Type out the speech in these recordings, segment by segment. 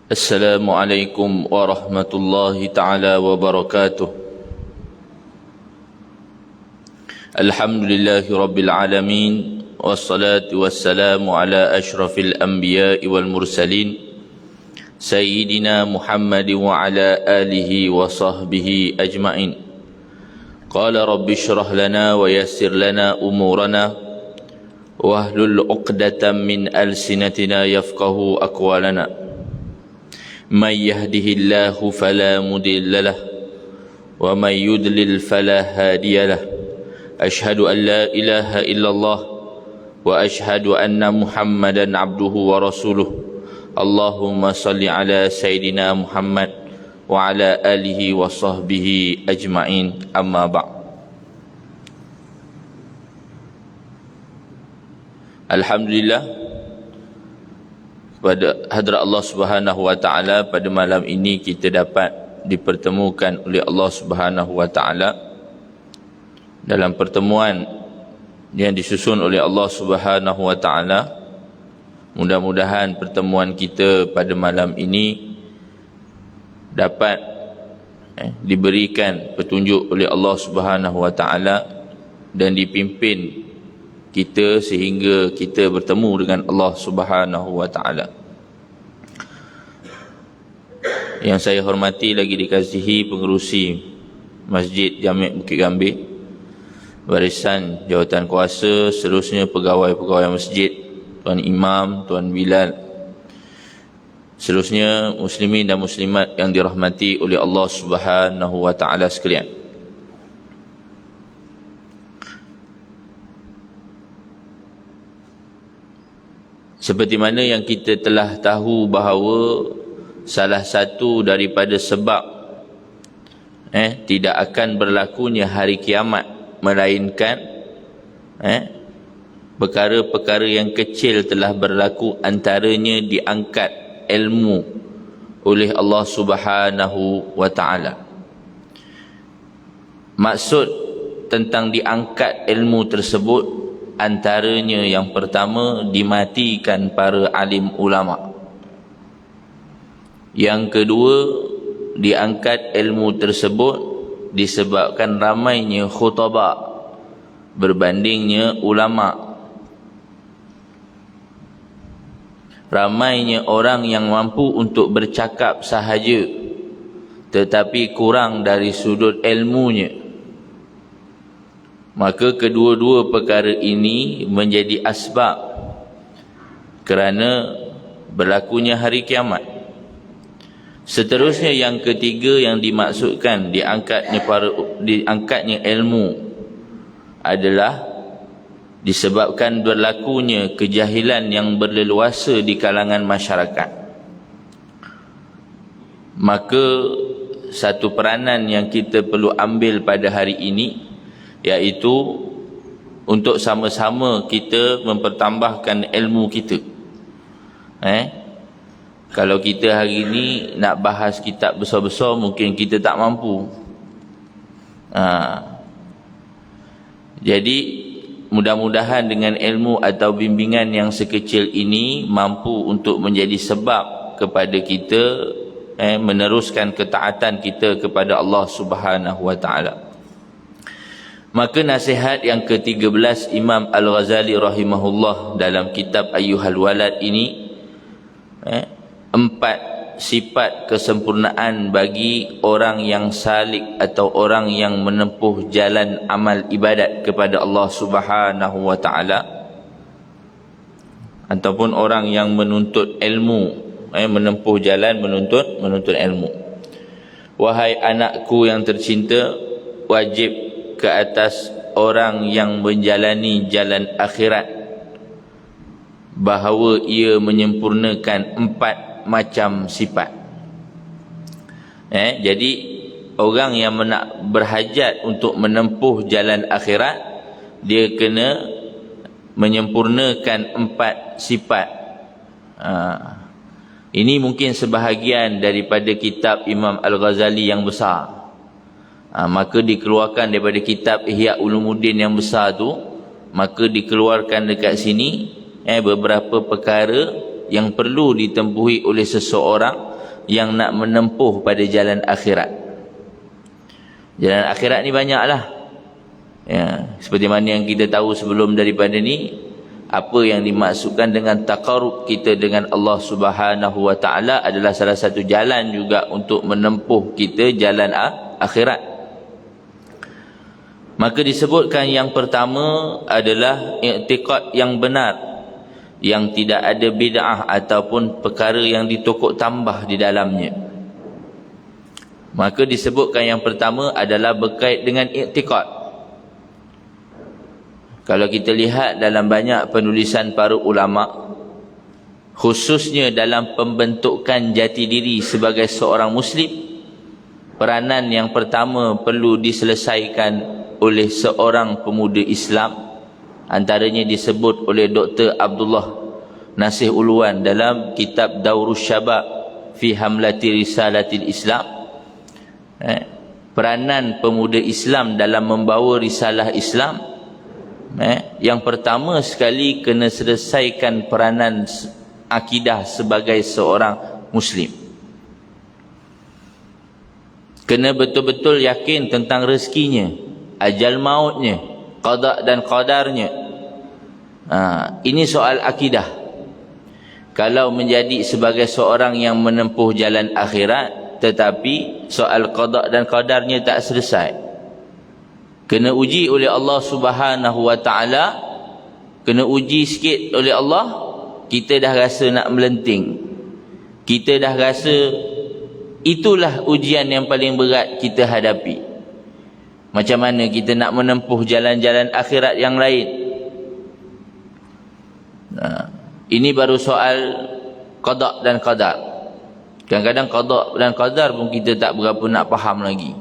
Assalamualaikum warahmatullahi ta'ala wabarakatuh. Alhamdulillahi rabbil alamin, wassalatu wassalamu ala ashrafil anbiya'i wal mursalin, Sayyidina Muhammad wa ala alihi wa sahbihi ajma'in. Qala rabbi syrah lana wa yassir lana umurana wahlul uqdatan min alsinatina yafqahu aqwalana. Man yahdihillahu fala mudilla lah wa man yudlil fala hadiya lah. Ashhadu an la ilaha illallah wa ashhadu anna Muhammadan abduhu wa rasuluh. Allahumma salli ala Sayyidina Muhammad wa ala alihi wa sahbihi ajma'in, amma ba'. Alhamdulillah, pada hadrat Allah Subhanahu wa taala, pada malam ini kita dapat dipertemukan oleh Allah Subhanahu wa taala dalam pertemuan yang disusun oleh Allah Subhanahu wa taala. Mudah-mudahan pertemuan kita pada malam ini dapat diberikan petunjuk oleh Allah Subhanahu wa taala dan dipimpin kita sehingga kita bertemu dengan Allah Subhanahu wa taala. Yang saya hormati lagi dikasihi pengerusi Masjid Jami' Bukit Gambir, barisan jawatan kuasa, seterusnya pegawai-pegawai masjid, Tuan Imam, Tuan Bilal, seterusnya muslimin dan muslimat yang dirahmati oleh Allah Subhanahu wa taala sekalian. Seperti mana yang kita telah tahu bahawa salah satu daripada sebab tidak akan berlakunya hari kiamat melainkan perkara-perkara yang kecil telah berlaku, antaranya diangkat ilmu oleh Allah Subhanahu wa taala. Maksud tentang diangkat ilmu tersebut, antaranya yang pertama, dimatikan para alim ulama. Yang kedua, diangkat ilmu tersebut disebabkan ramainya khutbah berbandingnya ulama. Ramainya orang yang mampu untuk bercakap sahaja tetapi kurang dari sudut ilmunya. Maka kedua-dua perkara ini menjadi asbab kerana berlakunya hari kiamat. Seterusnya yang ketiga yang dimaksudkan diangkatnya ilmu adalah disebabkan berlakunya kejahilan yang berleluasa di kalangan masyarakat. Maka satu peranan yang kita perlu ambil pada hari ini, iaitu untuk sama-sama kita mempertambahkan ilmu kita. Kalau kita hari ini nak bahas kitab besar-besar, mungkin kita tak mampu. Jadi mudah-mudahan dengan ilmu atau bimbingan yang sekecil ini mampu untuk menjadi sebab kepada kita meneruskan ketaatan kita kepada Allah Subhanahu wa taala. Maka nasihat yang ke-13 Imam Al-Ghazali rahimahullah dalam kitab Ayyuhal Walad ini, 4 sifat kesempurnaan bagi orang yang salik atau orang yang menempuh jalan amal ibadat kepada Allah Subhanahu wa taala, ataupun orang yang menuntut ilmu, menempuh jalan menuntut ilmu. Wahai anakku yang tercinta, wajib ke atas orang yang menjalani jalan akhirat bahawa ia menyempurnakan 4 macam sifat. Jadi orang yang nak berhajat untuk menempuh jalan akhirat, dia kena menyempurnakan 4 sifat. Ini mungkin sebahagian daripada kitab Imam Al-Ghazali yang besar. Maka dikeluarkan daripada kitab Ihya Ulumuddin yang besar tu, maka dikeluarkan dekat sini beberapa perkara yang perlu ditempuhi oleh seseorang yang nak menempuh pada jalan akhirat. Jalan akhirat ni banyaklah. Ya, seperti mana yang kita tahu sebelum daripada ni, apa yang dimaksudkan dengan taqarrub kita dengan Allah Subhanahu wa taala adalah salah satu jalan juga untuk menempuh kita jalan akhirat. Maka disebutkan yang pertama adalah i'tiqad yang benar, yang tidak ada bid'ah ataupun perkara yang ditokok tambah di dalamnya. Maka disebutkan yang pertama adalah berkait dengan i'tiqad. Kalau kita lihat dalam banyak penulisan para ulama, khususnya dalam pembentukan jati diri sebagai seorang Muslim, peranan yang pertama perlu diselesaikan oleh seorang pemuda Islam, antaranya disebut oleh Dr. Abdullah Nasih Uluan dalam kitab Daurus Syabab fi Hamlati Risalatil Islam. Peranan pemuda Islam dalam membawa risalah Islam, yang pertama sekali kena selesaikan peranan akidah sebagai seorang Muslim. Kena betul-betul yakin tentang rezekinya, ajal mautnya, qada dan qadarnya. Ini soal akidah. Kalau menjadi sebagai seorang yang menempuh jalan akhirat, tetapi soal qada dan qadarnya tak selesai, kena uji oleh Allah Subhanahu wa taala, kena uji sikit oleh Allah, kita dah rasa nak melenting. Kita dah rasa itulah ujian yang paling berat kita hadapi. Macam mana kita nak menempuh jalan-jalan akhirat yang lain? Ini baru soal qada dan qadar. Kadang-kadang qada dan qadar pun kita tak berapa nak faham lagi.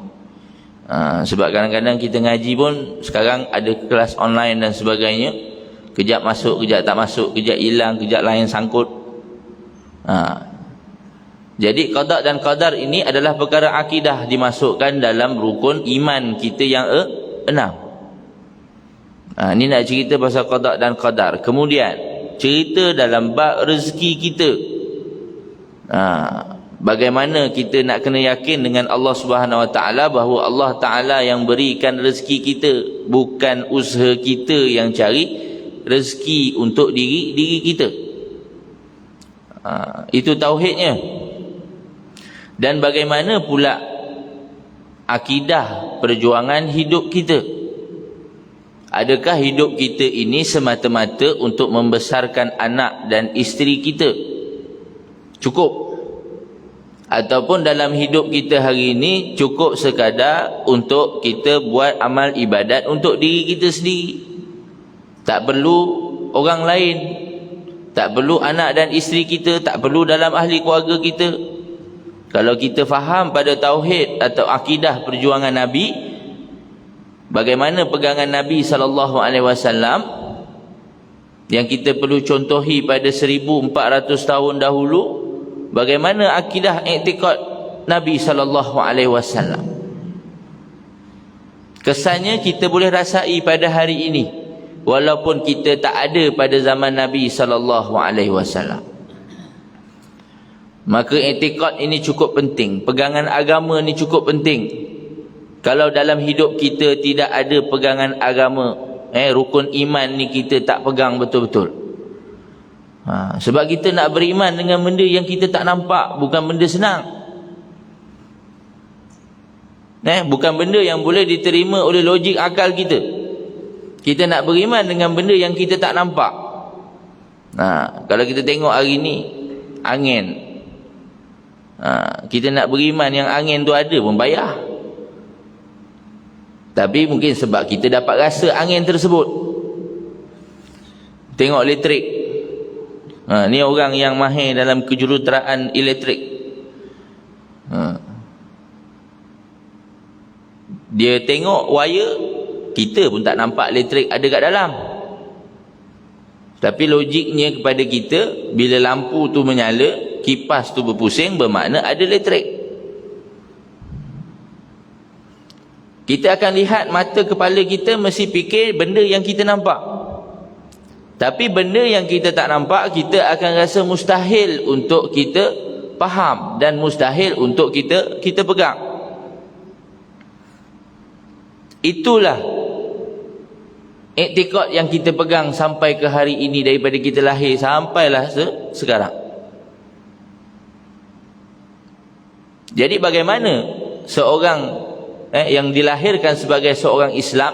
Sebab kadang-kadang kita ngaji pun sekarang ada kelas online dan sebagainya, kejap masuk, kejap tak masuk, kejap hilang, kejap lain sangkut. Jadi qada dan qadar ini adalah perkara akidah, dimasukkan dalam rukun iman kita yang 6. Ini nak cerita pasal qada dan qadar. Kemudian cerita dalam bab rezeki kita. Bagaimana kita nak kena yakin dengan Allah Subhanahu wa taala bahawa Allah taala yang berikan rezeki kita, bukan usaha kita yang cari rezeki untuk diri kita. Itu tauhidnya. Dan bagaimana pula akidah perjuangan hidup kita? Adakah hidup kita ini semata-mata untuk membesarkan anak dan isteri kita? Cukup? Ataupun dalam hidup kita hari ini cukup sekadar untuk kita buat amal ibadat untuk diri kita sendiri, tak perlu orang lain, tak perlu anak dan isteri kita, tak perlu dalam ahli keluarga kita. Kalau kita faham pada tauhid atau akidah perjuangan Nabi, bagaimana pegangan Nabi SAW yang kita perlu contohi pada 1400 tahun dahulu, bagaimana akidah i'tiqad Nabi SAW. Kesannya kita boleh rasai pada hari ini, walaupun kita tak ada pada zaman Nabi SAW. Maka i'tiqad ini cukup penting, pegangan agama ini cukup penting. Kalau dalam hidup kita tidak ada pegangan agama, rukun iman ni kita tak pegang betul-betul. Sebab kita nak beriman dengan benda yang kita tak nampak, bukan benda senang. Bukan benda yang boleh diterima oleh logik akal kita. Kita nak beriman dengan benda yang kita tak nampak. Kalau kita tengok hari ni angin, kita nak beriman yang angin tu ada pun payah. Tapi mungkin sebab kita dapat rasa angin tersebut. Tengok elektrik. Ni orang yang mahir dalam kejuruteraan elektrik. Dia tengok wire, kita pun tak nampak elektrik ada kat dalam. Tapi logiknya kepada kita, bila lampu tu menyala, kipas tu berpusing, bermakna ada elektrik. Kita akan lihat, mata kepala kita mesti fikir benda yang kita nampak. Tapi benda yang kita tak nampak, kita akan rasa mustahil untuk kita faham dan mustahil untuk kita pegang. Itulah iktikad yang kita pegang sampai ke hari ini, daripada kita lahir sampailah sekarang. Jadi bagaimana seorang yang dilahirkan sebagai seorang Islam,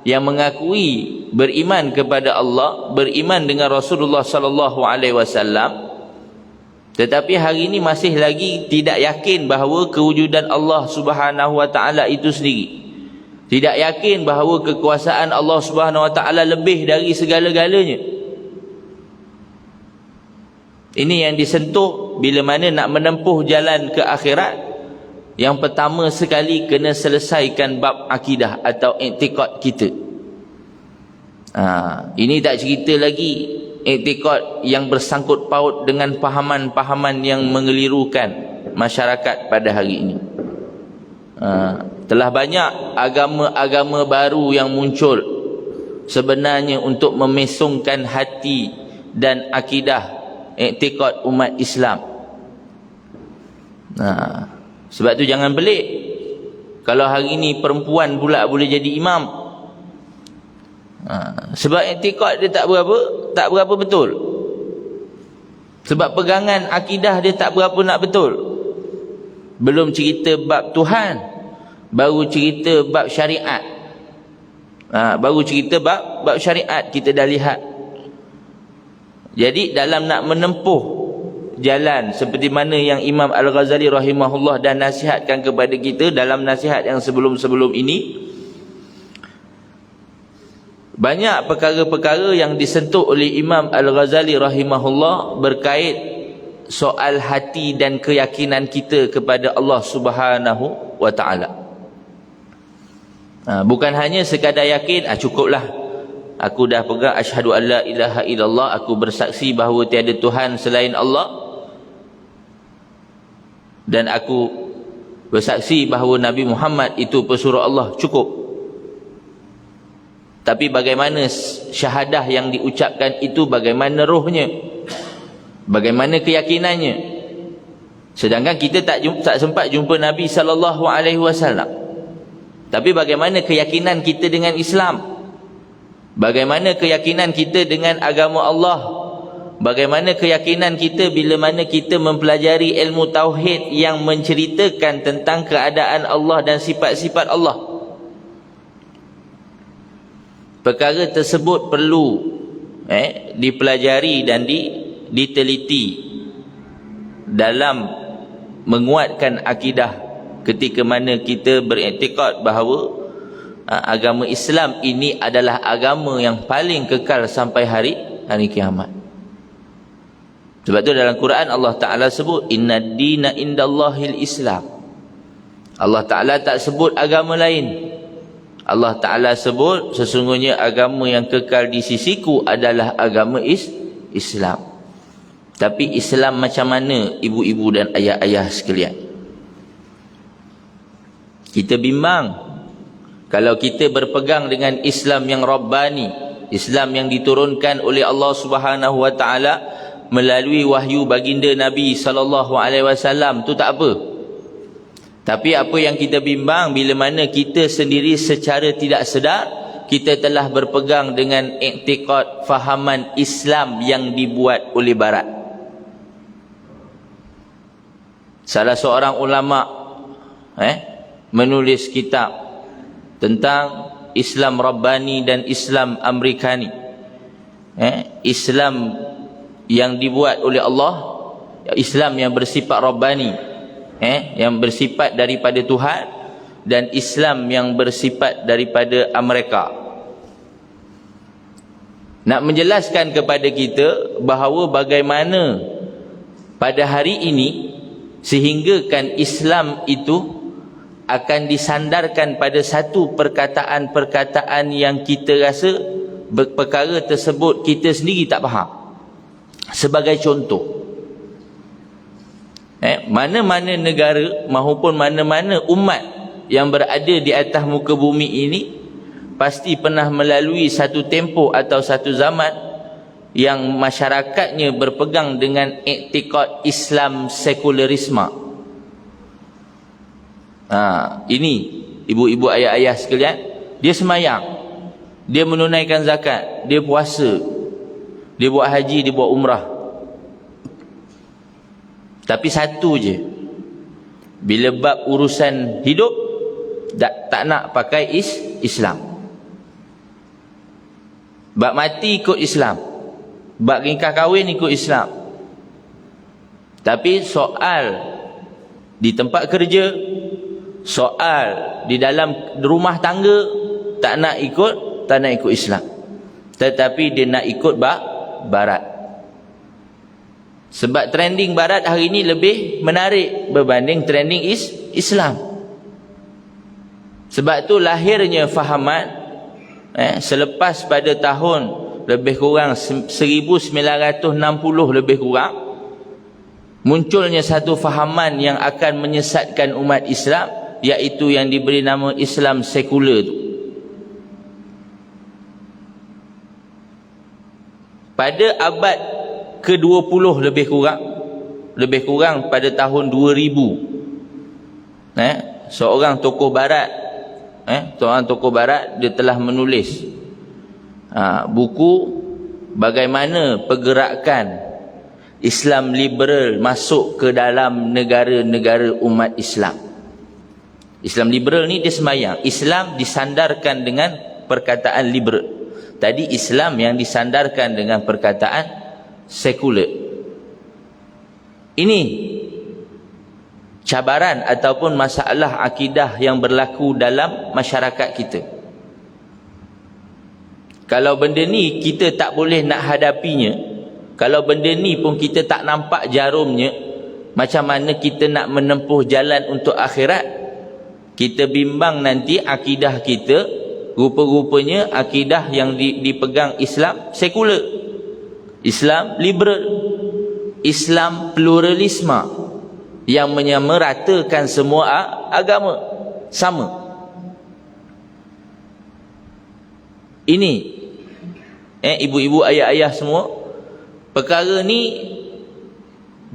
yang mengakui beriman kepada Allah, beriman dengan Rasulullah sallallahu alaihi wasallam, tetapi hari ini masih lagi tidak yakin bahawa kewujudan Allah Subhanahu wa taala itu sendiri. Tidak yakin bahawa kekuasaan Allah Subhanahu wa taala lebih dari segala-galanya. Ini yang disentuh bila mana nak menempuh jalan ke akhirat. Yang pertama sekali kena selesaikan bab akidah atau iktikad kita. Ini tak cerita lagi iktikad yang bersangkut paut dengan pahaman-pahaman yang mengelirukan masyarakat pada hari ini. Telah banyak agama-agama baru yang muncul sebenarnya untuk memesongkan hati dan akidah iktikad umat Islam. Sebab tu jangan pelik kalau hari ini perempuan pula boleh jadi imam. Sebab iktikad dia tak berapa betul. Sebab pegangan akidah dia tak berapa nak betul. Belum cerita bab Tuhan, baru cerita bab syariat. Baru cerita bab syariat kita dah lihat. Jadi dalam nak menempuh jalan seperti mana yang Imam Al-Ghazali rahimahullah dah nasihatkan kepada kita dalam nasihat yang sebelum-sebelum ini, banyak perkara-perkara yang disentuh oleh Imam Al-Ghazali rahimahullah berkait soal hati dan keyakinan kita kepada Allah Subhanahu wa taala. Bukan hanya sekadar yakin, cukuplah aku dah pegang asyhadu alla ilaha illallah, aku bersaksi bahawa tiada Tuhan selain Allah, dan aku bersaksi bahawa Nabi Muhammad itu pesuruh Allah, cukup. Tapi bagaimana syahadah yang diucapkan itu, bagaimana rohnya, bagaimana keyakinannya? Sedangkan kita tak sempat jumpa Nabi sallallahu alaihi wasallam. Tapi bagaimana keyakinan kita dengan Islam? Bagaimana keyakinan kita dengan agama Allah? Bagaimana keyakinan kita bila mana kita mempelajari ilmu tauhid yang menceritakan tentang keadaan Allah dan sifat-sifat Allah? Perkara tersebut perlu dipelajari dan diteliti dalam menguatkan akidah ketika mana kita beriktikad bahawa agama Islam ini adalah agama yang paling kekal sampai hari kiamat. Sebab tu dalam Quran Allah Ta'ala sebut innad dina indallahil Islam. Allah Ta'ala tak sebut agama lain. Allah Ta'ala sebut sesungguhnya agama yang kekal di sisiku adalah agama Islam. Tapi Islam macam mana, ibu-ibu dan ayah-ayah sekalian? Kita bimbang kalau kita berpegang dengan Islam yang Rabbani, Islam yang diturunkan oleh Allah Subhanahu wa taala melalui wahyu baginda Nabi sallallahu alaihi wasallam, tu tak apa. Tapi apa yang kita bimbang bila mana kita sendiri secara tidak sedar kita telah berpegang dengan iktikad fahaman Islam yang dibuat oleh Barat. Salah seorang ulama menulis kitab tentang Islam Rabbani dan Islam Amerikani. Islam yang dibuat oleh Allah, Islam yang bersifat Rabbani, yang bersifat daripada Tuhan, dan Islam yang bersifat daripada Amerika. Nak menjelaskan kepada kita bahawa bagaimana pada hari ini sehinggakan Islam itu akan disandarkan pada satu perkataan-perkataan yang kita rasa perkara tersebut kita sendiri tak faham. Sebagai contoh, mana-mana negara maupun mana-mana umat yang berada di atas muka bumi ini pasti pernah melalui satu tempoh atau satu zaman yang masyarakatnya berpegang dengan iktikad Islam sekularisme. Ini ibu-ibu ayah-ayah sekalian, dia semayang, dia menunaikan zakat, dia puasa, dia buat haji, dia buat umrah. Tapi satu je, bila bab urusan hidup tak nak pakai Islam. Bab mati ikut Islam, bab nikah kahwin ikut Islam. Tapi soal di tempat kerja, soal di dalam rumah tangga, tak nak ikut Islam. Tetapi dia nak ikut barat. Sebab trending barat hari ini lebih menarik berbanding trending Islam. Sebab tu lahirnya fahaman selepas pada tahun lebih kurang 1960 lebih kurang, munculnya satu fahaman yang akan menyesatkan umat Islam, iaitu yang diberi nama Islam sekular tu. Pada abad ke-20 lebih kurang pada tahun 2000, seorang tokoh barat dia telah menulis buku bagaimana pergerakan Islam liberal masuk ke dalam negara-negara umat Islam. Islam liberal ni dia semayang, Islam disandarkan dengan perkataan liberal. Tadi Islam yang disandarkan dengan perkataan sekular. Ini cabaran ataupun masalah akidah yang berlaku dalam masyarakat kita. Kalau benda ni kita tak boleh nak hadapinya, kalau benda ni pun kita tak nampak jarumnya, macam mana kita nak menempuh jalan untuk akhirat? Kita bimbang nanti akidah kita rupa-rupanya akidah yang dipegang Islam sekular, Islam liberal, Islam pluralisme yang menyamaratakan semua agama sama. Ini ibu-ibu ayah-ayah semua, perkara ni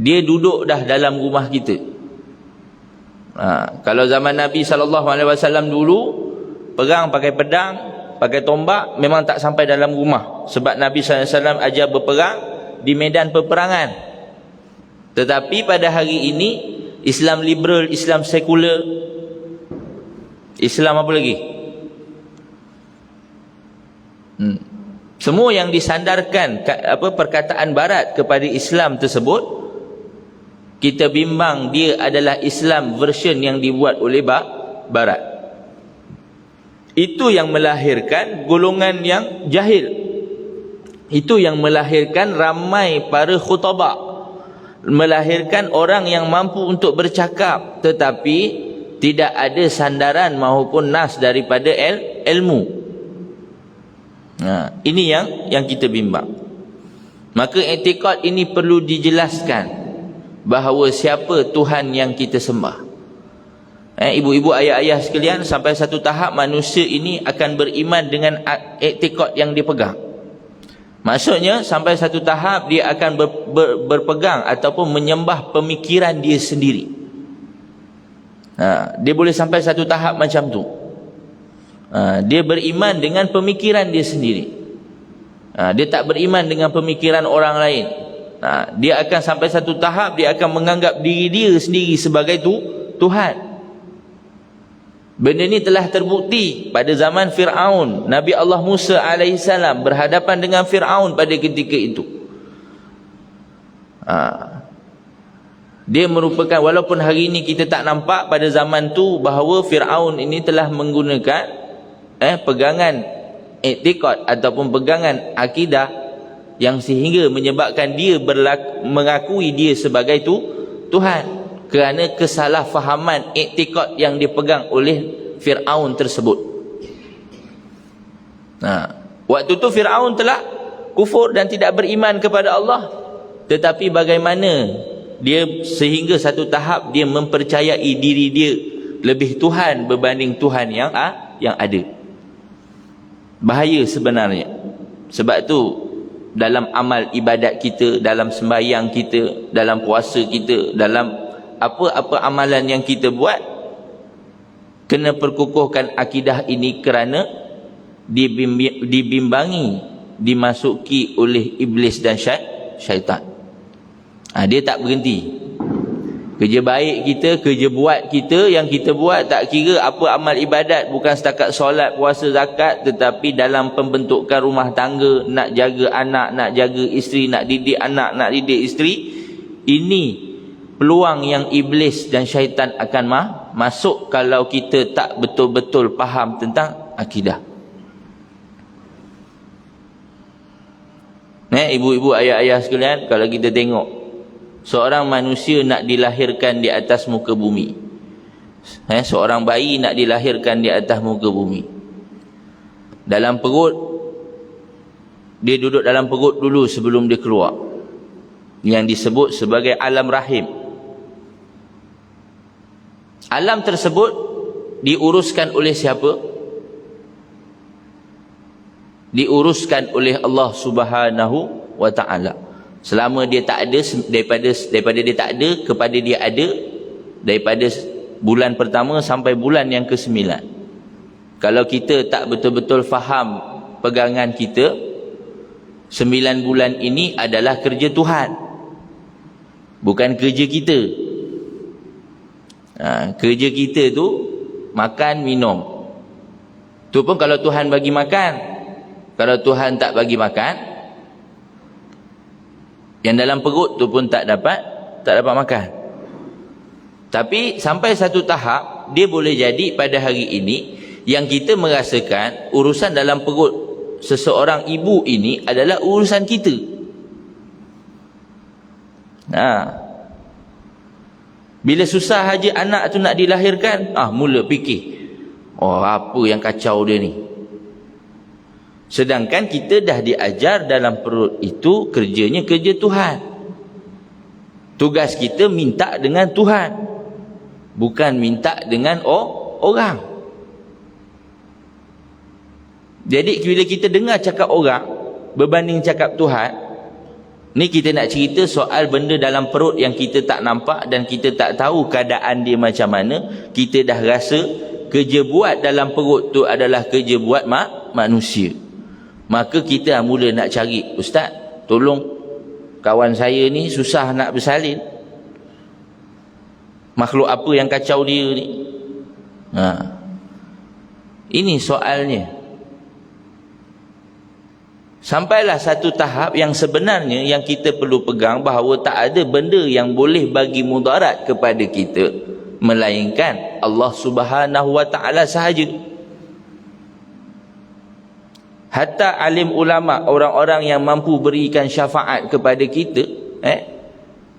dia duduk dah dalam rumah kita. Kalau zaman Nabi SAW dulu perang pakai pedang, pakai tombak, memang tak sampai dalam rumah. Sebab Nabi SAW ajar berperang di medan peperangan. Tetapi pada hari ini, Islam liberal, Islam sekular, Islam apa lagi? Semua yang disandarkan perkataan barat kepada Islam tersebut, kita bimbang dia adalah Islam version yang dibuat oleh barat. Itu yang melahirkan golongan yang jahil. Itu yang melahirkan ramai para khutbah, melahirkan orang yang mampu untuk bercakap tetapi tidak ada sandaran maupun nas daripada ilmu. Ini yang kita bimbang. Maka i'tikad ini perlu dijelaskan bahawa siapa Tuhan yang kita sembah. Ibu-ibu ayah-ayah sekalian, sampai satu tahap manusia ini akan beriman dengan i'tikad yang dipegang. Maksudnya sampai satu tahap dia akan berpegang ataupun menyembah pemikiran dia sendiri. Dia boleh sampai satu tahap macam tu. Dia beriman dengan pemikiran dia sendiri. Dia tak beriman dengan pemikiran orang lain. Dia akan sampai satu tahap dia akan menganggap diri dia sendiri sebagai Tuhan. Benda ni telah terbukti pada zaman Fir'aun. Nabi Allah Musa AS berhadapan dengan Fir'aun pada ketika itu. Dia merupakan, walaupun hari ini kita tak nampak pada zaman tu bahawa Fir'aun ini telah menggunakan pegangan i'tikad ataupun pegangan akidah yang sehingga menyebabkan dia mengakui dia sebagai Tuhan. Kerana kesalahfahaman i'tikad yang dipegang oleh Fir'aun tersebut. Waktu tu Fir'aun telah kufur dan tidak beriman kepada Allah. Tetapi bagaimana dia sehingga satu tahap dia mempercayai diri dia lebih Tuhan berbanding Tuhan yang ada. Bahaya sebenarnya. Sebab tu dalam amal ibadat kita, dalam sembahyang kita, dalam puasa kita, dalam apa-apa amalan yang kita buat, kena perkukuhkan akidah ini kerana dibimbangi, dimasuki oleh iblis dan syaitan. Dia tak berhenti. Kerja baik kita, kerja buat kita, yang kita buat tak kira apa amal ibadat, bukan setakat solat, puasa, zakat, tetapi dalam pembentukan rumah tangga, nak jaga anak, nak jaga isteri, nak didik anak, nak didik isteri, ini peluang yang iblis dan syaitan akan masuk kalau kita tak betul-betul faham tentang akidah. Ibu-ibu, ayah-ayah sekalian, kalau kita tengok seorang manusia nak dilahirkan di atas muka bumi, seorang bayi nak dilahirkan di atas muka bumi, dalam perut, dia duduk dalam perut dulu sebelum dia keluar, yang disebut sebagai alam rahim. Alam tersebut diuruskan oleh siapa? Diuruskan oleh Allah Subhanahu wa ta'ala. Selama dia tak ada, daripada dia tak ada kepada dia ada, daripada bulan pertama sampai bulan yang ke-9. Kalau kita tak betul-betul faham pegangan kita, 9 bulan ini adalah kerja Tuhan, bukan kerja kita. Kerja kita tu makan, minum. Tu pun kalau Tuhan bagi makan. Kalau Tuhan tak bagi makan, yang dalam perut tu pun tak dapat makan. Tapi sampai satu tahap, dia boleh jadi pada hari ini yang kita merasakan urusan dalam perut seseorang ibu ini adalah urusan kita. Bila susah aja anak tu nak dilahirkan, mula fikir, apa yang kacau dia ni. Sedangkan kita dah diajar dalam perut itu kerjanya kerja Tuhan. Tugas kita minta dengan Tuhan, bukan minta dengan orang. Jadi bila kita dengar cakap orang berbanding cakap Tuhan, ni kita nak cerita soal benda dalam perut yang kita tak nampak dan kita tak tahu keadaan dia macam mana. Kita dah rasa kerja buat dalam perut tu adalah kerja buat manusia. Maka kita mula nak cari, ustaz, tolong kawan saya ni susah nak bersalin. Makhluk apa yang kacau dia ni? Ini soalnya. Sampailah satu tahap yang sebenarnya yang kita perlu pegang bahawa tak ada benda yang boleh bagi mudarat kepada kita melainkan Allah Subhanahu wa ta'ala sahaja. Hatta alim ulama, orang-orang yang mampu berikan syafaat kepada kita,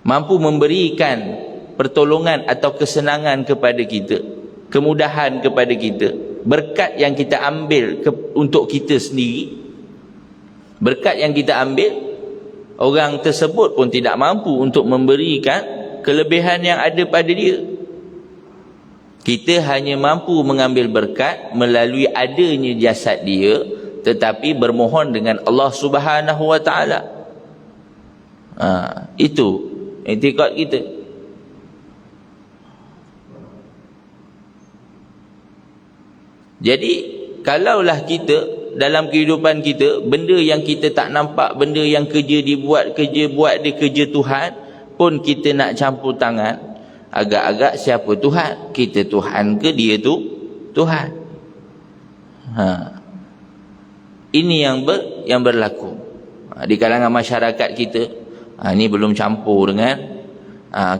mampu memberikan pertolongan atau kesenangan kepada kita, kemudahan kepada kita, berkat yang kita ambil untuk kita sendiri, berkat yang kita ambil, orang tersebut pun tidak mampu untuk memberikan kelebihan yang ada pada dia. Kita hanya mampu mengambil berkat melalui adanya jasad dia, tetapi bermohon dengan Allah Subhanahu wa ta'ala. Itu i'tiqad kita. Jadi kalaulah kita dalam kehidupan kita, benda yang kita tak nampak, benda yang kerja buat dia kerja Tuhan pun kita nak campur tangan, agak-agak siapa Tuhan? Kita Tuhan ke dia tu Tuhan? Ini yang berlaku di kalangan masyarakat kita. Ini belum campur dengan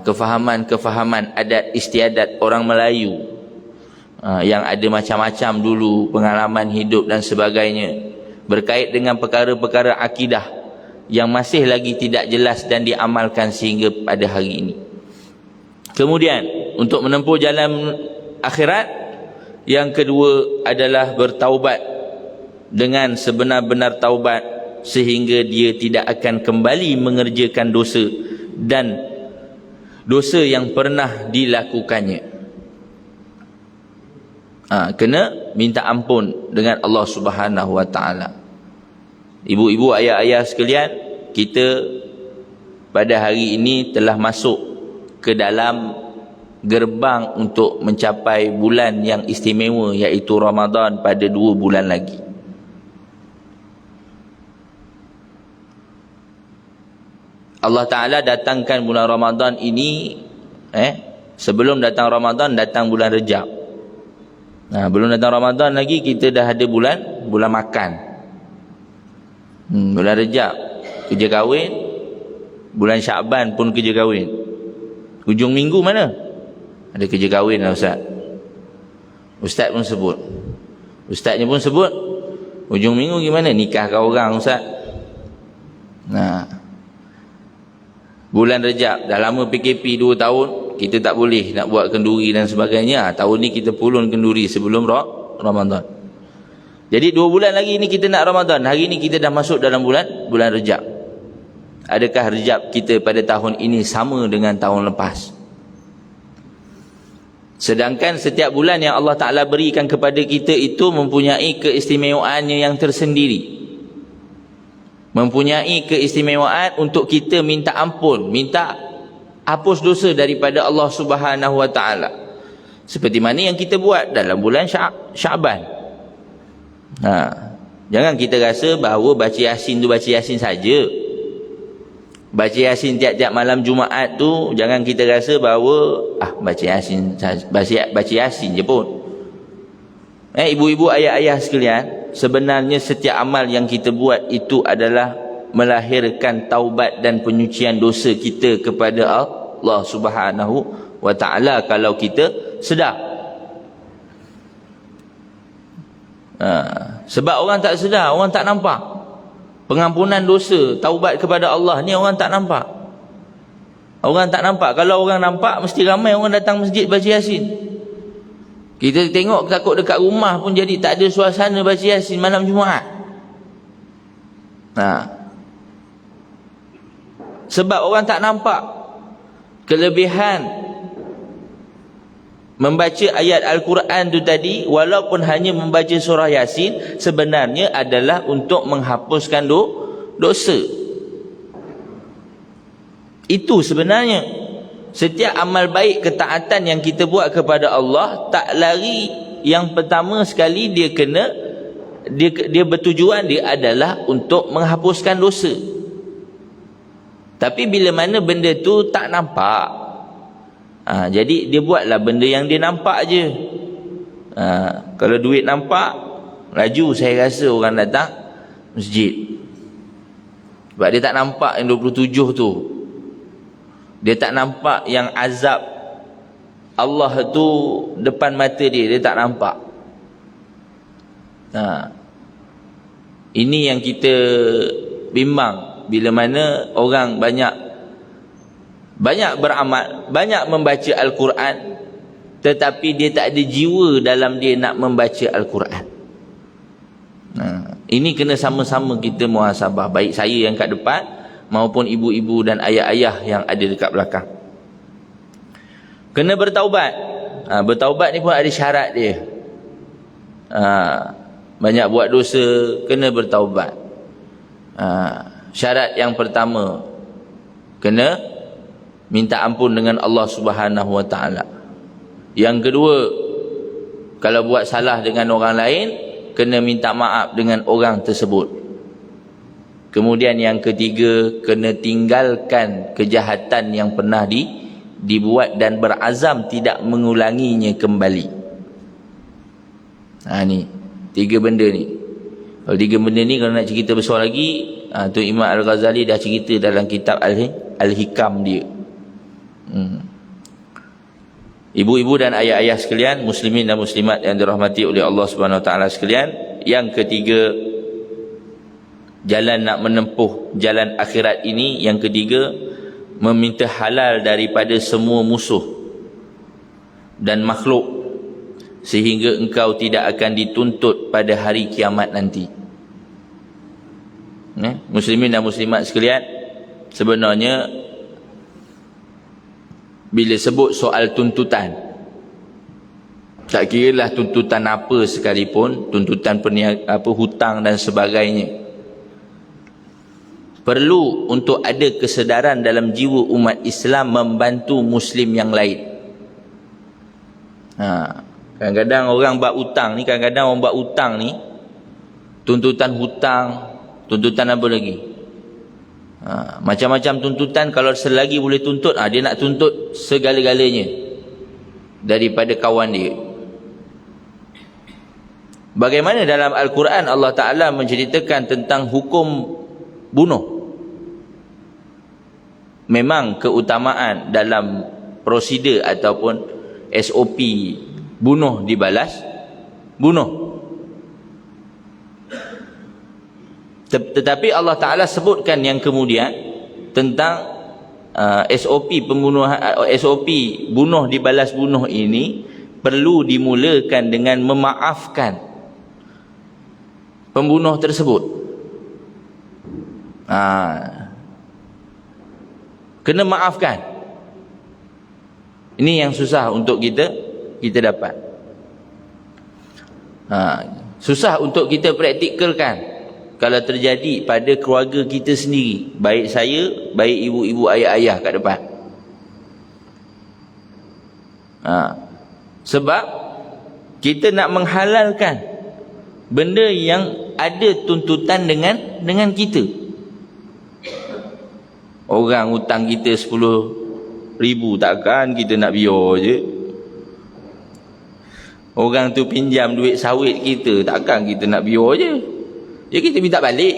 kefahaman adat istiadat orang Melayu yang ada macam-macam dulu pengalaman hidup dan sebagainya, berkait dengan perkara-perkara akidah yang masih lagi tidak jelas dan diamalkan sehingga pada hari ini. Kemudian untuk menempuh jalan akhirat, yang kedua adalah bertaubat dengan sebenar-benar taubat sehingga dia tidak akan kembali mengerjakan dosa dan dosa yang pernah dilakukannya. Kena minta ampun dengan Allah Subhanahu wa ta'ala. Ibu-ibu, ayah-ayah sekalian, kita pada hari ini telah masuk ke dalam gerbang untuk mencapai bulan yang istimewa, iaitu Ramadan, pada 2 bulan lagi. Allah Ta'ala datangkan bulan Ramadan ini, sebelum datang Ramadan, datang bulan Rejab. Belum datang Ramadan lagi, kita dah ada bulan makan. Bulan Rejab kerja kahwin, bulan Syaban pun kerja kahwin. Hujung minggu mana? Ada kerja kahwin lah Ustaz. Ustaz pun sebut. Ustaznya pun sebut. Hujung minggu gimana? Nikahkan orang Ustaz. Bulan Rejab, dah lama PKP 2 tahun, kita tak boleh nak buat kenduri dan sebagainya. Tahun ni kita pulun kenduri sebelum Ramadan. Jadi 2 bulan lagi ni kita nak Ramadan. Hari ni kita dah masuk dalam bulan Rejab. Adakah Rejab kita pada tahun ini sama dengan tahun lepas? Sedangkan setiap bulan yang Allah Ta'ala berikan kepada kita itu mempunyai keistimewaannya yang tersendiri. Mempunyai keistimewaan untuk kita minta ampun, minta hapus dosa daripada Allah Subhanahu Wa Ta'ala. Seperti mana yang kita buat dalam bulan Syaban. Jangan kita rasa bahawa baca Yasin tu baca Yasin saja. Baca Yasin tiap-tiap malam Jumaat tu, jangan kita rasa bahawa baca Yasin je pun. Ibu-ibu, ayah-ayah sekalian, sebenarnya setiap amal yang kita buat itu adalah melahirkan taubat dan penyucian dosa kita kepada Allah Subhanahu Wa Ta'ala kalau kita sedar. Sebab orang tak sedar, orang tak nampak pengampunan dosa, taubat kepada Allah ni orang tak nampak. Orang tak nampak. Kalau orang nampak, mesti ramai orang datang masjid baca Yasin. Kita tengok takut dekat rumah pun jadi tak ada suasana baca Yasin malam Jumaat. Sebab orang tak nampak kelebihan membaca ayat Al-Quran tu tadi, walaupun hanya membaca surah Yasin, sebenarnya adalah untuk menghapuskan dosa. Itu sebenarnya. Setiap amal baik, ketaatan yang kita buat kepada Allah, tak lari, yang pertama sekali dia bertujuan dia adalah untuk menghapuskan dosa. Tapi bila mana benda tu tak nampak, jadi dia buatlah benda yang dia nampak je. Kalau duit nampak, laju saya rasa orang datang masjid. Sebab dia tak nampak yang 27 tu. Dia tak nampak yang azab Allah tu depan mata dia. Dia tak nampak. Ini yang kita bimbang. Bila mana orang banyak beramal, banyak membaca Al-Quran, tetapi dia tak ada jiwa dalam dia nak membaca Al-Quran. Ini kena sama-sama kita muhasabah. Baik saya yang kat depan maupun ibu-ibu dan ayah-ayah yang ada dekat belakang. Kena bertaubat. Bertaubat ni pun ada syarat dia. Banyak buat dosa, kena bertaubat. Syarat yang pertama, kena minta ampun dengan Allah Subhanahu Wa Ta'ala. Yang kedua, kalau buat salah dengan orang lain, kena minta maaf dengan orang tersebut. Kemudian yang ketiga, kena tinggalkan kejahatan yang pernah dibuat dan berazam tidak mengulanginya kembali. Ni 3 benda ni. Kalau 3 benda ni kalau nak cerita besar lagi, tu Imam Al-Ghazali dah cerita dalam kitab Al-Hikam dia. Ibu-ibu dan ayah-ayah sekalian, muslimin dan muslimat yang dirahmati oleh Allah Subhanahu Wa Ta'ala sekalian, yang ketiga, jalan nak menempuh jalan akhirat ini, yang ketiga, meminta halal daripada semua musuh dan makhluk, sehingga engkau tidak akan dituntut pada hari kiamat nanti. Muslimin dan muslimat sekalian, sebenarnya bila sebut soal tuntutan, tak kiralah tuntutan apa sekalipun, tuntutan hutang dan sebagainya, Perlu untuk ada kesedaran dalam jiwa umat Islam membantu Muslim yang lain. Kadang-kadang orang buat hutang ni, tuntutan hutang, tuntutan apa lagi? Macam-macam tuntutan. Kalau selagi boleh tuntut, dia nak tuntut segala-galanya daripada kawan dia. Bagaimana dalam Al-Quran Allah Ta'ala menceritakan tentang hukum bunuh. Memang keutamaan dalam prosedur ataupun SOP bunuh dibalas bunuh. Tetapi Allah Ta'ala sebutkan yang kemudian tentang SOP pembunuhan, SOP bunuh dibalas bunuh ini perlu dimulakan dengan memaafkan pembunuh tersebut. Kena maafkan. Ini yang susah untuk kita dapat. Susah untuk kita praktikalkan kalau terjadi pada keluarga kita sendiri, baik saya, baik ibu-ibu, ayah-ayah kat depan. Sebab kita nak menghalalkan benda yang ada tuntutan dengan kita. Orang hutang kita 10,000, takkan kita nak biar je. Orang tu pinjam duit sawit kita, takkan kita nak biar je. Ya, kita minta balik.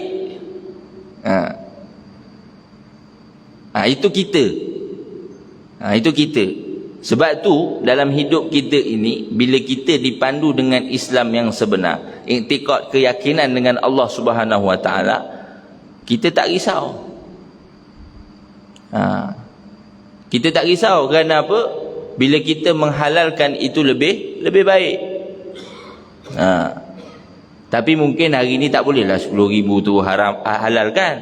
Itu kita. Itu kita. Sebab tu dalam hidup kita ini, bila kita dipandu dengan Islam yang sebenar, iktikad keyakinan dengan Allah Subhanahu Wa Taala, kita tak risau. Kita tak risau kerana apa? Bila kita menghalalkan itu lebih baik. Tapi mungkin hari ni tak bolehlah 10,000 tu halalkan.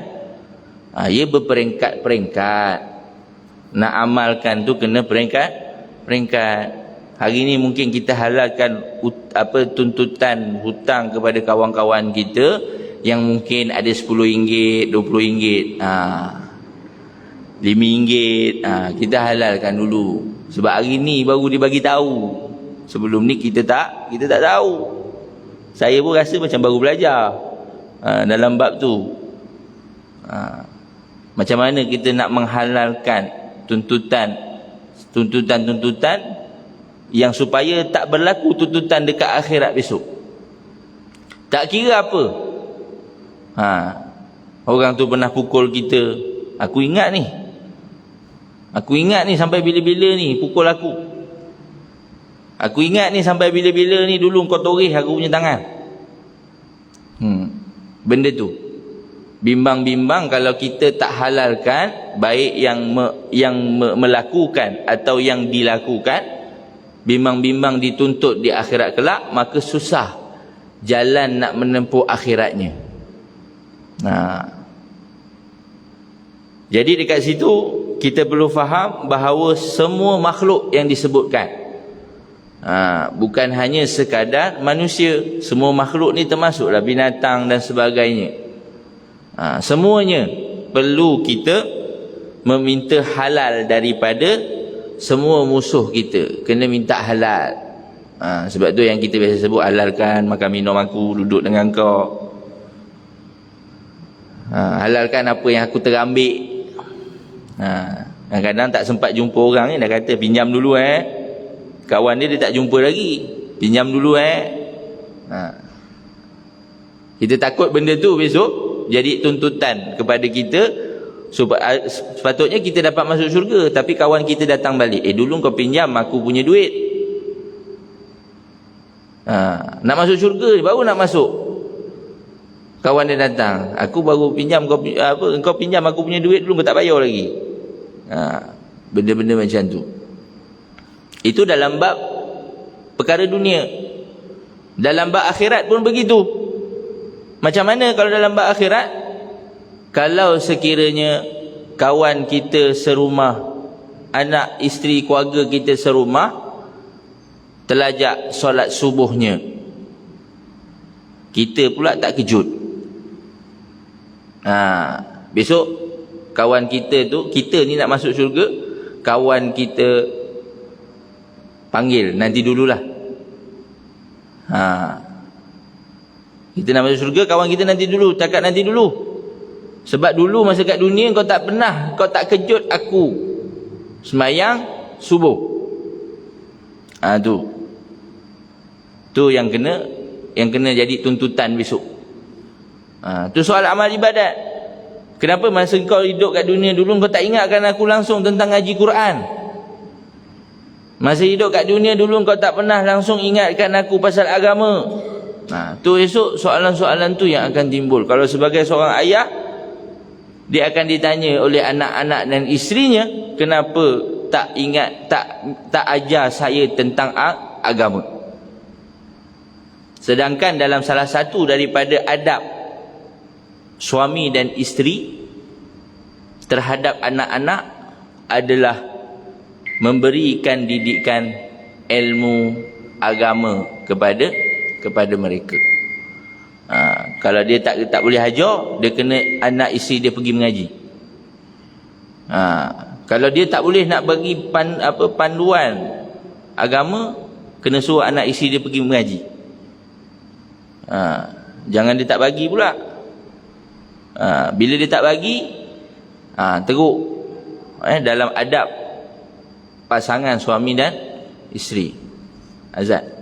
Ia berperingkat-peringkat. Nak amalkan tu kena peringkat. Hari ni mungkin kita halalkan tuntutan hutang kepada kawan-kawan kita yang mungkin ada RM10, RM20, RM5, kita halalkan dulu. Sebab hari ni baru dibagi tahu. Sebelum ni kita tak tahu. Saya pun rasa macam baru belajar dalam bab tu. Macam mana kita nak menghalalkan tuntutan yang supaya tak berlaku tuntutan dekat akhirat besok. Tak kira apa. Orang tu pernah pukul kita. Aku ingat ni sampai bila-bila ni pukul aku. Aku ingat ni sampai bila-bila ni dulu kau toreh aku punya tangan. Benda tu. Bimbang-bimbang kalau kita tak halalkan, baik yang melakukan atau yang dilakukan, bimbang-bimbang dituntut di akhirat kelak, maka susah jalan nak menempuh akhiratnya. Jadi dekat situ kita perlu faham bahawa semua makhluk yang disebutkan, bukan hanya sekadar manusia, semua makhluk ni termasuklah binatang dan sebagainya. Semuanya perlu kita meminta halal daripada semua musuh kita. Kena minta halal. Sebab tu yang kita biasa sebut, halalkan makan minum aku, duduk dengan kau. Halalkan apa yang aku terambil. Kadang-kadang tak sempat jumpa orang ni, dah kata pinjam dulu kawan dia tak jumpa lagi, pinjam dulu kita takut benda tu besok jadi tuntutan kepada kita. Sepatutnya kita dapat masuk syurga, tapi kawan kita datang balik, dulu kau pinjam aku punya duit. Nak masuk syurga baru nak masuk, kawan dia datang, aku baru pinjam kau pinjam aku punya duit dulu, kau tak bayar lagi. Benda-benda macam tu. Itu dalam bab perkara dunia. Dalam bab akhirat pun begitu. Macam mana kalau dalam bab akhirat? Kalau sekiranya kawan kita serumah, anak isteri keluarga kita serumah, terlajak solat subuhnya, kita pula tak kejut. Besok kawan kita tu, kita ni nak masuk syurga, kawan kita panggil, nanti dululah. Kita nak masuk syurga, kawan kita nanti dulu, cakap nanti dulu. Sebab dulu masa kat dunia kau tak pernah, kau tak kejut aku sembahyang subuh. Tu yang kena jadi tuntutan besok. Tu soal amal ibadat. Kenapa masa kau hidup kat dunia dulu kau tak ingatkan aku langsung tentang ngaji Quran? Masa hidup kat dunia dulu kau tak pernah langsung ingatkan aku pasal agama. Tu esok soalan-soalan tu yang akan timbul. Kalau sebagai seorang ayah, dia akan ditanya oleh anak-anak dan isterinya, kenapa tak ingat, tak ajar saya tentang agama. Sedangkan dalam salah satu daripada adab suami dan isteri terhadap anak-anak adalah memberikan didikan ilmu agama kepada mereka. Kalau dia tak boleh hajar, dia kena anak isteri dia pergi mengaji. Kalau dia tak boleh nak bagi panduan agama, kena suruh anak isteri dia pergi mengaji. Jangan dia tak bagi pula. Bila dia tak bagi, teruk dalam adab pasangan suami dan isteri. Azad.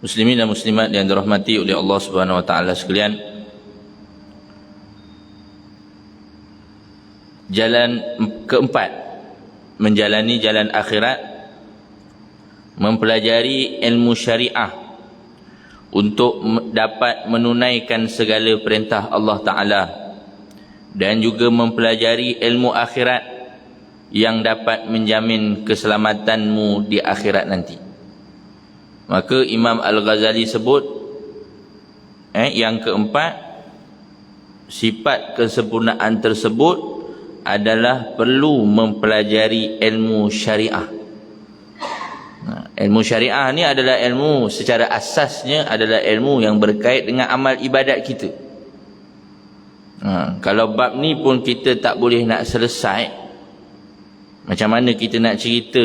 Muslimin dan muslimat yang dirahmati oleh Allah Subhanahu wa taala sekalian, jalan keempat menjalani jalan akhirat, mempelajari ilmu syariah untuk dapat menunaikan segala perintah Allah Ta'ala, dan juga mempelajari ilmu akhirat yang dapat menjamin keselamatanmu di akhirat nanti. Maka Imam Al-Ghazali sebut yang keempat, sifat kesempurnaan tersebut adalah perlu mempelajari ilmu syariah. Ilmu syariah ni adalah ilmu, secara asasnya adalah ilmu yang berkait dengan amal ibadat kita. Kalau bab ni pun kita tak boleh nak selesai, macam mana kita nak cerita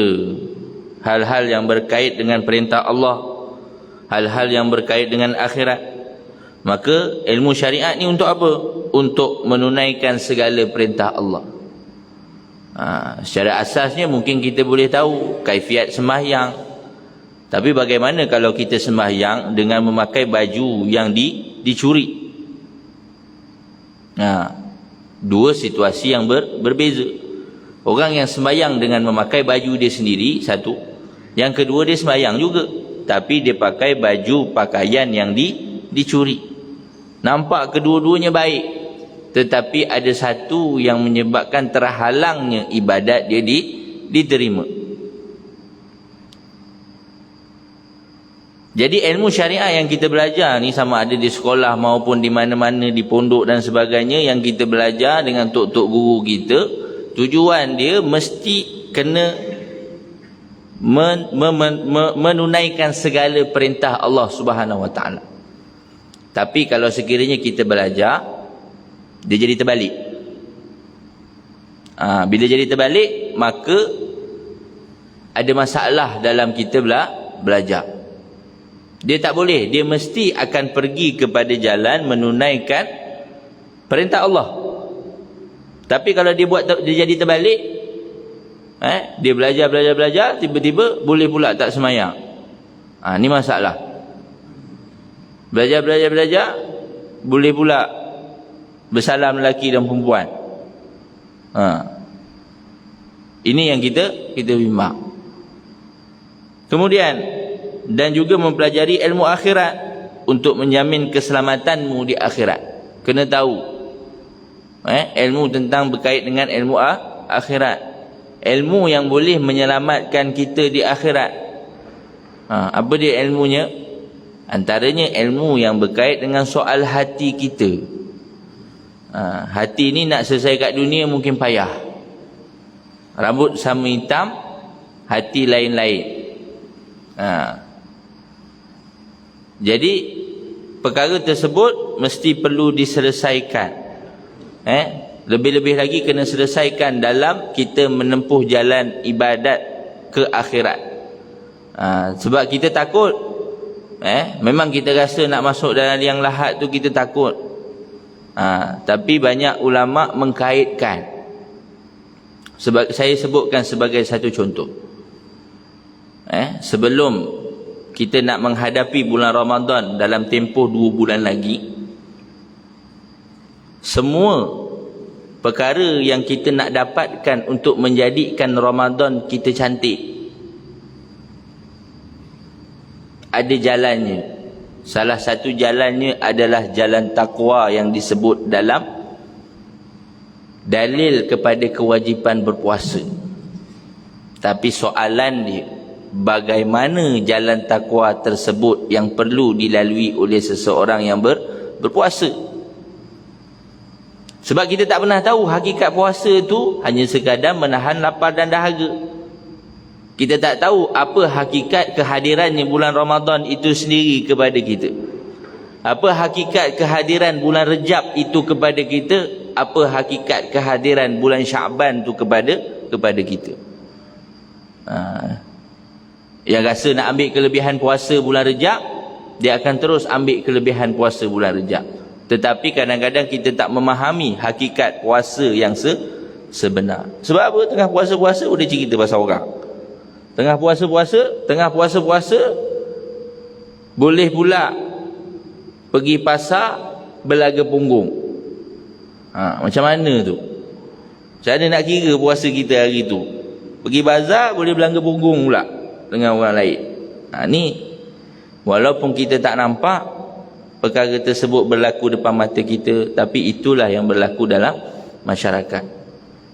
hal-hal yang berkait dengan perintah Allah, hal-hal yang berkait dengan akhirat? Maka ilmu syariat ni untuk apa? Untuk menunaikan segala perintah Allah. Secara asasnya mungkin kita boleh tahu kaifiat sembahyang, tapi bagaimana kalau kita sembahyang dengan memakai baju yang dicuri? Dua situasi yang berbeza. Orang yang sembahyang dengan memakai baju dia sendiri, satu. Yang kedua, dia sembahyang juga, tapi dia pakai baju pakaian yang dicuri. Nampak kedua-duanya baik, tetapi ada satu yang menyebabkan terhalangnya ibadat dia diterima. Jadi ilmu syariah yang kita belajar ni, sama ada di sekolah maupun di mana-mana, di pondok dan sebagainya, yang kita belajar dengan tok-tok guru kita, tujuan dia mesti kena menunaikan segala perintah Allah Subhanahu wa taala. Tapi kalau sekiranya kita belajar, dia jadi terbalik. Bila jadi terbalik, maka ada masalah dalam kita belajar. Dia tak boleh, dia mesti akan pergi kepada jalan menunaikan perintah Allah. Tapi kalau dia jadi terbalik, dia belajar, tiba-tiba boleh pula tak semayang. Ni masalah. Belajar, boleh pula bersalam lelaki dan perempuan. Ini yang kita bimbang. Kemudian, dan juga mempelajari ilmu akhirat untuk menjamin keselamatanmu di akhirat. Kena tahu ilmu tentang berkait dengan ilmu akhirat, ilmu yang boleh menyelamatkan kita di akhirat. Apa dia ilmunya? Antaranya ilmu yang berkait dengan soal hati kita. Hati ni nak selesai kat dunia mungkin payah. Rambut sama hitam, hati lain-lain. Jadi perkara tersebut mesti perlu diselesaikan. Lebih-lebih lagi kena selesaikan dalam kita menempuh jalan ibadat ke akhirat. Sebab kita takut, memang kita rasa nak masuk dalam liang lahat tu kita takut. Tapi banyak ulama mengkaitkan. Sebab saya sebutkan sebagai satu contoh. Sebelum kita nak menghadapi bulan Ramadan dalam tempoh 2 bulan lagi, semua perkara yang kita nak dapatkan untuk menjadikan Ramadan kita cantik, ada jalannya. Salah satu jalannya adalah jalan takwa yang disebut dalam dalil kepada kewajipan berpuasa. Tapi soalan dia, bagaimana jalan takwa tersebut yang perlu dilalui oleh seseorang yang berpuasa? Sebab kita tak pernah tahu hakikat puasa tu hanya sekadar menahan lapar dan dahaga. Kita tak tahu apa hakikat kehadirannya bulan Ramadan itu sendiri kepada kita. Apa hakikat kehadiran bulan Rejab itu kepada kita? Apa hakikat kehadiran bulan Syaban tu kepada kita? Yang rasa nak ambil kelebihan puasa bulan Rejab, dia akan terus ambil kelebihan puasa bulan Rejab. Tetapi kadang-kadang kita tak memahami hakikat puasa yang sebenar. Sebab apa? Tengah puasa-puasa udah cerita pasal orang. Tengah puasa-puasa Boleh pula pergi pasar belaga punggung. Macam mana tu? Macam mana nak kira puasa kita hari tu? Pergi bazar boleh belaga punggung pula dengan orang lain. Ni walaupun kita tak nampak perkara tersebut berlaku depan mata kita, tapi itulah yang berlaku dalam masyarakat.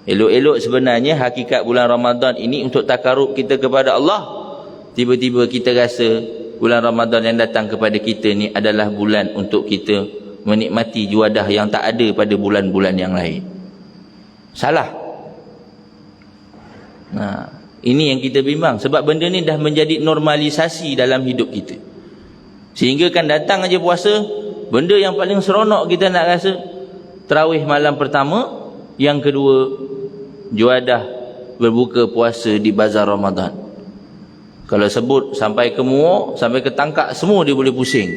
Elok-elok sebenarnya hakikat bulan Ramadan ini untuk takarub kita kepada Allah. Tiba-tiba kita rasa bulan Ramadan yang datang kepada kita ni adalah bulan untuk kita menikmati juadah yang tak ada pada bulan-bulan yang lain. Salah. Ini yang kita bimbang, sebab benda ni dah menjadi normalisasi dalam hidup kita. Sehingga kan datang aja puasa, benda yang paling seronok kita nak rasa tarawih malam pertama, yang kedua juadah berbuka puasa di bazar Ramadan. Kalau sebut sampai ke Muar, sampai ke Tangkak, semua dia boleh pusing.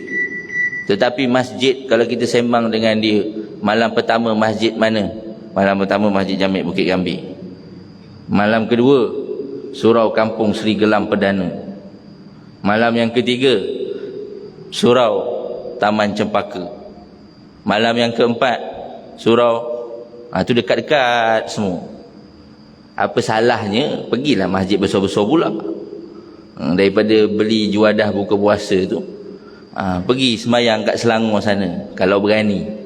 Tetapi masjid, kalau kita sembang dengan dia, malam pertama masjid mana? Malam pertama Masjid Jamik Bukit Gambir. Malam kedua Surau Kampung Seri Gelam Perdana. Malam yang ketiga Surau Taman Cempaka. Malam yang keempat Surau, tu dekat-dekat semua. Apa salahnya pergilah masjid besar-besar pula, daripada beli juadah buka puasa tu. Pergi semayang kat Selangor sana kalau berani.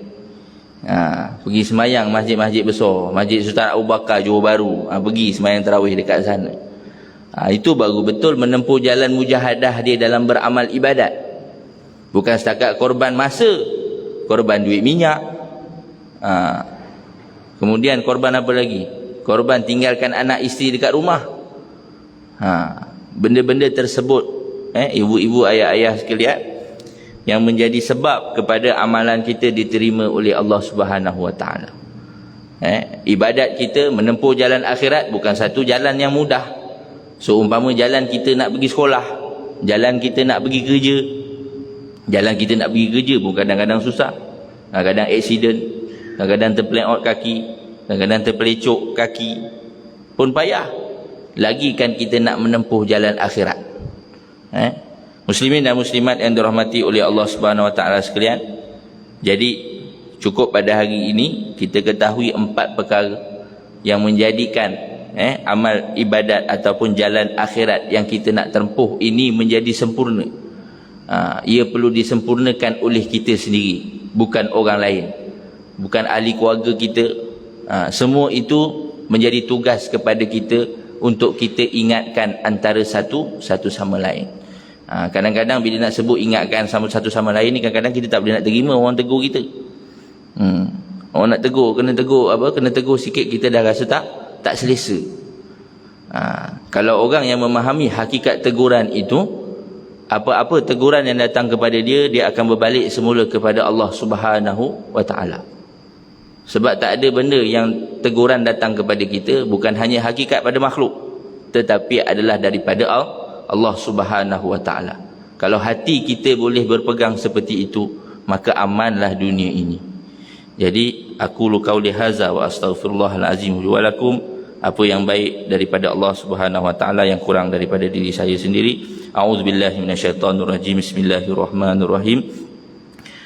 Pergi semayang masjid-masjid besar, Masjid Sultan Abu Bakar Johor Bahru, pergi semayang tarawih dekat sana. Itu baru betul menempuh jalan mujahadah dia dalam beramal ibadat. Bukan setakat korban masa, korban duit minyak, kemudian korban apa lagi? Korban tinggalkan anak isteri dekat rumah. Benda-benda tersebut, ibu-ibu, ayah-ayah sekalian, yang menjadi sebab kepada amalan kita diterima oleh Allah Subhanahu Wa Taala. Ibadat kita menempuh jalan akhirat bukan satu jalan yang mudah. Seumpama jalan kita nak pergi sekolah, jalan kita nak pergi kerja. Jalan kita nak pergi kerja pun kadang-kadang susah. Kadang-kadang aksiden, kadang-kadang terpeleot kaki, kadang-kadang terpelecok kaki pun payah. Lagi kan kita nak menempuh jalan akhirat. Muslimin dan muslimat yang dirahmati oleh Allah Subhanahu Wa Taala sekalian, jadi cukup pada hari ini kita ketahui 4 perkara yang menjadikan amal ibadat ataupun jalan akhirat yang kita nak tempuh ini menjadi sempurna. Ia perlu disempurnakan oleh kita sendiri, bukan orang lain, bukan ahli keluarga kita. Semua itu menjadi tugas kepada kita untuk kita ingatkan antara satu sama lain. Kadang-kadang bila nak sebut ingatkan satu sama lain ni, kadang-kadang kita tak boleh nak terima orang tegur kita. Orang nak tegur, kena tegur sikit, kita dah rasa tak selesa. Kalau orang yang memahami hakikat teguran itu, apa-apa teguran yang datang kepada dia, dia akan berbalik semula kepada Allah Subhanahu Wa Taala. Sebab tak ada benda yang teguran datang kepada kita bukan hanya hakikat pada makhluk, tetapi adalah daripada Allah Subhanahu Wa Taala. Kalau hati kita boleh berpegang seperti itu, maka amanlah dunia ini. Jadi aku qauli hadza wa astaghfirullahal azim wa lakum. Apa yang baik daripada Allah Subhanahu Wa Taala, yang kurang daripada diri saya sendiri. A'udzubillahi minasyaitonirrajim. Bismillahirrahmanirrahim.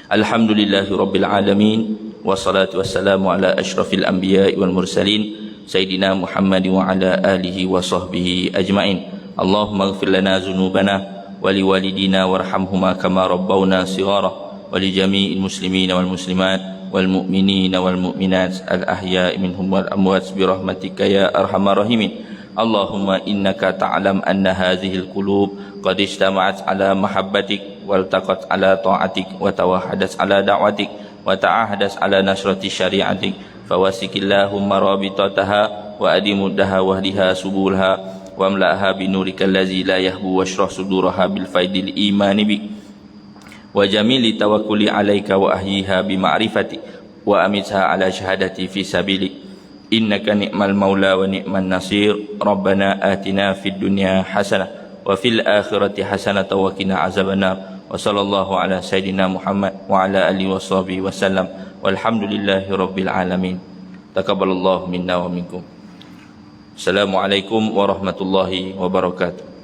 Alhamdulillahirabbil alamin, wassalatu wassalamu ala asyrafil anbiya'i wal mursalin sayyidina Muhammad wa ala alihi wa sahbihi ajmain. Allahumma ighfir lana dzunubana wa liwalidina warhamhuma kama rabbawna shighara wa li jami'il muslimina wal muslimat wal mu'minina wal mu'minat al ahya'i minhum wal amwat bi rahmatika ya arhamar rahimin. Allahumma innaka ta'lam anna hadhihi al qulub qad ijtama'at ala mahabbatik wal taqat ala ta'atik wa tawahadat ala da'watik wa ta'ahadat ala nasrati syari'atik fawasikillahumma rabitataha wa adimuddaha wahdiha subulha wa amla'ha binurika allazi la yahbu washrah suduraha bil faidil imani bik wa jamili tawakkuli alaika wa ahyiha bi ma'rifati wa amitha ala syahadati fi sabilik innaka ni'mal maula wa ni'man nasir. Rabbana atina fid dunya hasanah wa fil akhirati hasanah wa qina azabannar. Wa sallallahu ala sayidina Muhammad wa ala alihi wa sahbihi wa sallam walhamdulillahi rabbil alamin. Taqabbalallahu minna wa minkum. Assalamualaikum warahmatullahi wabarakatuh.